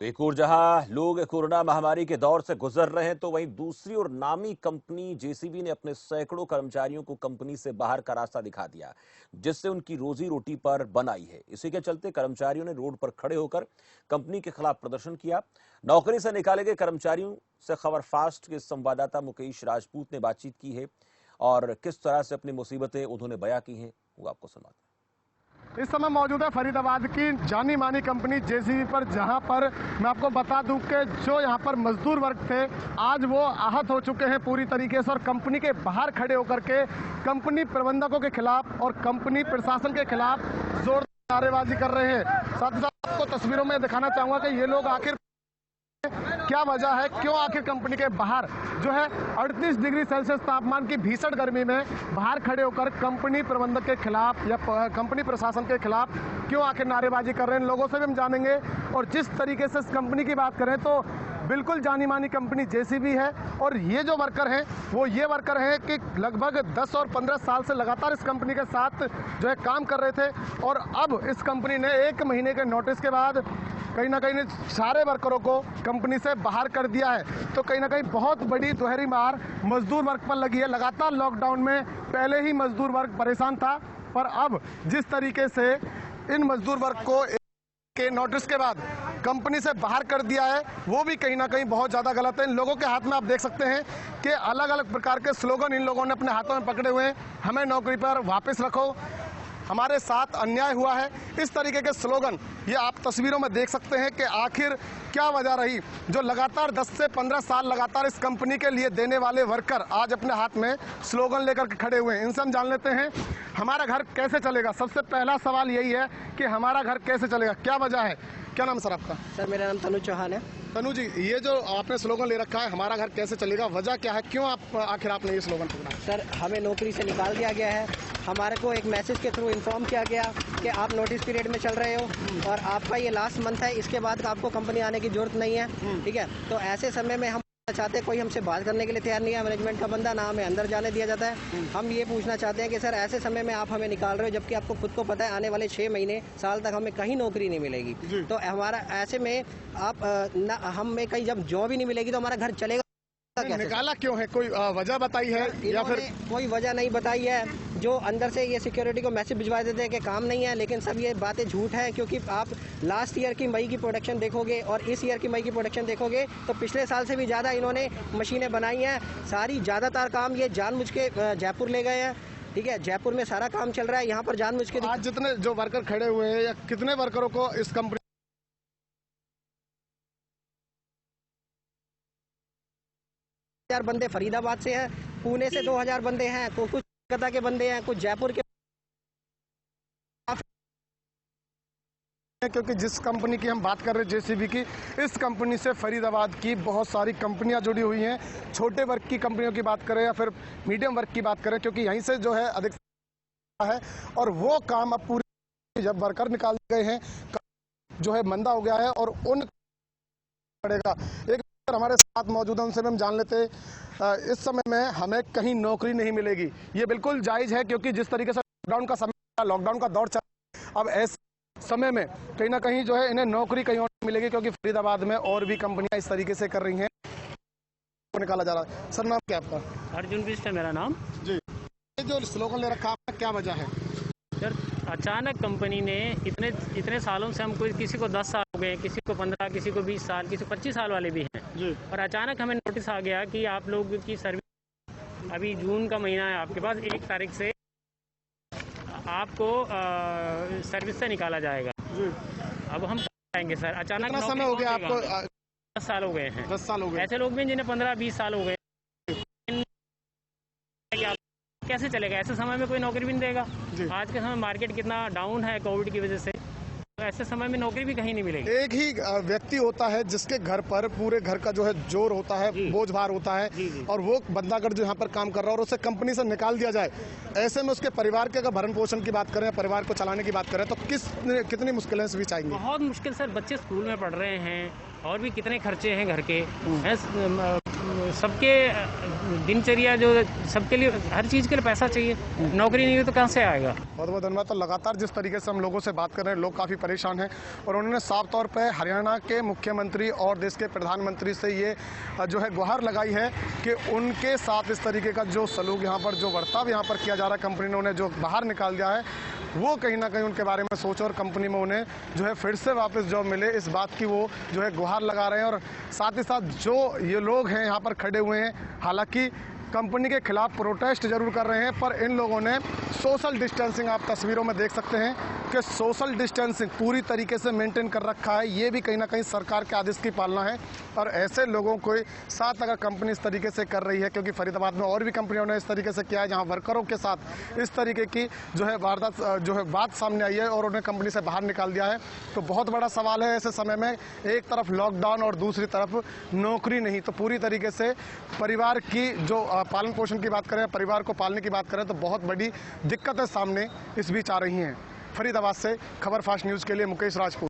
तो एक ओर जहां लोग कोरोना महामारी के दौर से गुजर रहे हैं, तो वहीं दूसरी ओर नामी कंपनी जेसीबी ने अपने सैकड़ों कर्मचारियों को कंपनी से बाहर का रास्ता दिखा दिया, जिससे उनकी रोजी रोटी पर बन आई है। इसी के चलते कर्मचारियों ने रोड पर खड़े होकर कंपनी के खिलाफ प्रदर्शन किया। नौकरी से निकाले गए कर्मचारियों से खबर फास्ट के संवाददाता मुकेश राजपूत ने बातचीत की है और किस तरह से अपनी मुसीबतें उन्होंने बयां की हैं, वो आपको सुनाते हैं। इस समय मौजूद है फरीदाबाद की जानी मानी कंपनी जेसीबी पर, जहां पर मैं आपको बता दूं कि जो यहां पर मजदूर वर्ग थे, आज वो आहत हो चुके हैं पूरी तरीके से और कंपनी के बाहर खड़े होकर के कंपनी प्रबंधकों के खिलाफ और कंपनी प्रशासन के खिलाफ जोरदार नारेबाजी कर रहे हैं। साथ ही साथ आपको तस्वीरों में दिखाना चाहूंगा कि ये लोग आखिर क्या वजह है, क्यों आखिर कंपनी के बाहर जो है 38 डिग्री सेल्सियस तापमान की भीषण गर्मी में बाहर खड़े होकर कंपनी प्रबंधक के खिलाफ या कंपनी प्रशासन के खिलाफ क्यों आखिर नारेबाजी कर रहे हैं, लोगों से भी हम जानेंगे। और जिस तरीके से इस कंपनी की बात करें तो बिल्कुल जानी मानी कंपनी जेसीबी है और ये जो वर्कर हैं वो ये वर्कर हैं कि लगभग 10 और 15 साल से लगातार इस कंपनी के साथ जो है काम कर रहे थे और अब इस कंपनी ने 1 महीने के नोटिस के बाद कहीं ना कहीं सारे वर्करों को कंपनी से बाहर कर दिया है। तो कहीं ना कहीं बहुत बड़ी दोहरी मार मजदूर वर्ग पर लगी है। लगातार लॉकडाउन में पहले ही मजदूर वर्ग परेशान था, पर अब जिस तरीके से इन मजदूर वर्ग को के नोटिस के बाद कंपनी से बाहर कर दिया है, वो भी कहीं ना कहीं बहुत ज्यादा गलत है। इन लोगों के हाथ में आप देख सकते हैं कि अलग अलग प्रकार के स्लोगन इन लोगों ने अपने हाथों में पकड़े हुए हैं। हमें नौकरी पर वापस रखो, हमारे साथ अन्याय हुआ है, इस तरीके के स्लोगन ये आप तस्वीरों में देख सकते हैं कि आखिर क्या वजह रही जो लगातार 10 से 15 साल लगातार इस कंपनी के लिए देने वाले वर्कर आज अपने हाथ में स्लोगन लेकर के खड़े हुए हैं। इनसे हम जान लेते हैं हमारा घर कैसे चलेगा। सबसे पहला सवाल यही है कि हमारा घर कैसे चलेगा, क्या वजह है। क्या नाम सर आपका? सर मेरा नाम तनु चौहान है। तनु जी, ये जो आपने स्लोगन ले रखा है हमारा घर कैसे चलेगा, वजह क्या है, क्यों आखिर आपने ये स्लोगन पकड़ा? सर हमें नौकरी से निकाल दिया गया है, हमारे को एक मैसेज के थ्रू इन्फॉर्म किया गया कि आप नोटिस पीरियड में चल रहे हो और आपका ये लास्ट मंथ है, इसके बाद आपको कंपनी आने की जरूरत नहीं है। ठीक है, तो ऐसे समय में हम चाहते हैं, कोई हमसे बात करने के लिए तैयार नहीं है, मैनेजमेंट का बंदा ना हमें अंदर जाने दिया जाता है। हम ये पूछना चाहते हैं कि सर ऐसे समय में आप हमें निकाल रहे हो, जबकि आपको खुद को पता है आने वाले 6 महीने साल तक हमें कहीं नौकरी नहीं मिलेगी। तो हमारा ऐसे में आप हमें कहीं जब जॉब ही नहीं मिलेगी तो हमारा घर चलेगा कैसे? निकाला क्यों है, कोई वजह बताई है या फिर कोई वजह नहीं बताई है। जो अंदर से ये सिक्योरिटी को मैसेज भिजवा देते हैं कि काम नहीं है, लेकिन सब ये बातें झूठ है, क्योंकि आप लास्ट ईयर की मई की प्रोडक्शन देखोगे और इस ईयर की मई की प्रोडक्शन देखोगे तो पिछले साल से भी ज़्यादा इन्होंने मशीनें बनाई हैं। सारी ज़्यादातर काम ये जानबूझ के जयपुर ले गए हैं। ठीक है, जयपुर में सारा काम चल रहा है, यहाँ पर जानबूझ के। आज जितने जो वर्कर खड़े हुए हैं या कितने वर्करों को इस कंपनी 1000 बंदे फरीदाबाद से हैं, पुणे से 2000 बंदे हैं, कुछ कलकत्ता के बंदे हैं, कुछ जयपुर के। क्योंकि जिस कंपनी की हम बात कर रहे हैं जेसीबी की, इस कंपनी से फरीदाबाद की बहुत सारी कंपनियां जुड़ी हुई हैं। छोटे वर्ग की कंपनियों की बात करें या फिर मीडियम वर्ग की बात करें, क्योंकि यहीं से जो है अधिक है और वो काम अब पूरी जब वर्कर निकाल गए हैं जो है मंदा हो गया है और उन पड़ेगा। एक हमारे साथ मौजूद है, उनसे हम जान लेते हैं इस समय में हमें कहीं नौकरी नहीं मिलेगी। ये बिल्कुल जायज है, क्योंकि जिस तरीके से लॉकडाउन का दौर चल रहा है, अब ऐसे समय में कहीं ना कहीं जो है इन्हें नौकरी कहीं और मिलेगी, क्योंकि फरीदाबाद में और भी कंपनियां इस तरीके से कर रही हैं, निकाला जा रहा है। सर नाम क्या आपका? अर्जुन बिष्ट है मेरा नाम जी। ये जो स्लोगन ले रखा है क्या वजह है? सर अचानक कंपनी ने इतने सालों से हमको, किसी को 10 साल हो गए, किसी को 15, किसी को 20 साल, किसी को 25 साल वाले भी हैं जी। और अचानक हमें नोटिस आ गया कि आप लोग की सर्विस, अभी जून का महीना है आपके पास, 1 तारीख से आपको सर्विस से निकाला जाएगा जी। अब हम जाएंगे सर, अचानक कितना समय हो गया आपको? 10 साल हो गए हैं। 10 साल हो गए। ऐसे लोग भी जिन्हें 15-20 साल हो गए। कैसे चलेगा ऐसे समय में, कोई नौकरी भी नहीं देगा। आज के समय मार्केट कितना डाउन है कोविड की वजह से, तो ऐसे समय में नौकरी भी कहीं नहीं मिलेगी। एक ही व्यक्ति होता है जिसके घर पर पूरे घर का जो है जोर होता है, बोझ भार होता है जी। और वो बंदा अगर जो यहाँ पर काम कर रहा है और उसे कंपनी से निकाल दिया जाए, ऐसे में उसके परिवार के अगर भरण पोषण की बात करें, परिवार को चलाने की बात करें, तो कितनी मुश्किलें भी आएंगी? बहुत मुश्किल सर, बच्चे स्कूल में पढ़ रहे हैं और भी कितने खर्चे हैं घर के, सबके दिनचर्या जो सबके लिए, हर चीज़ के लिए पैसा चाहिए, नौकरी नहीं हो तो कहाँ से आएगा। बहुत बहुत धन्यवाद। तो लगातार जिस तरीके से हम लोगों से बात कर रहे हैं, लोग काफ़ी परेशान हैं और उन्होंने साफ तौर पे हरियाणा के मुख्यमंत्री और देश के प्रधानमंत्री से ये जो है गुहार लगाई है कि उनके साथ इस तरीके का जो सलूक यहाँ पर, जो बर्ताव यहाँ पर किया जा रहा है, कंपनी ने उन्हें जो बाहर निकाल दिया है, वो कहीं ना कहीं उनके बारे में सोचे और कंपनी में उन्हें जो है फिर से वापस जॉब मिले, इस बात की वो जो है गुहार लगा रहे हैं। और साथ ही साथ जो ये लोग हैं यहाँ पर खड़े हुए हैं, हालांकि कंपनी के खिलाफ प्रोटेस्ट जरूर कर रहे हैं, पर इन लोगों ने सोशल डिस्टेंसिंग, आप तस्वीरों में देख सकते हैं कि सोशल डिस्टेंसिंग पूरी तरीके से मेंटेन कर रखा है। ये भी कहीं ना कहीं सरकार के आदेश की पालना है और ऐसे लोगों को साथ अगर कंपनी इस तरीके से कर रही है, क्योंकि फरीदाबाद में और भी कंपनियों ने इस तरीके से किया है जहां वर्करों के साथ इस तरीके की जो है वारदात, जो है बात सामने आई है और उन्हें कंपनी से बाहर निकाल दिया है। तो बहुत बड़ा सवाल है ऐसे समय में, एक तरफ लॉकडाउन और दूसरी तरफ नौकरी नहीं, तो पूरी तरीके से परिवार की जो पालन पोषण की बात करें, परिवार को पालने की बात करें, तो बहुत बड़ी दिक्कतें सामने इस बीच आ रही हैं। फरीदाबाद से खबर फास्ट न्यूज़ के लिए मुकेश राजपूत।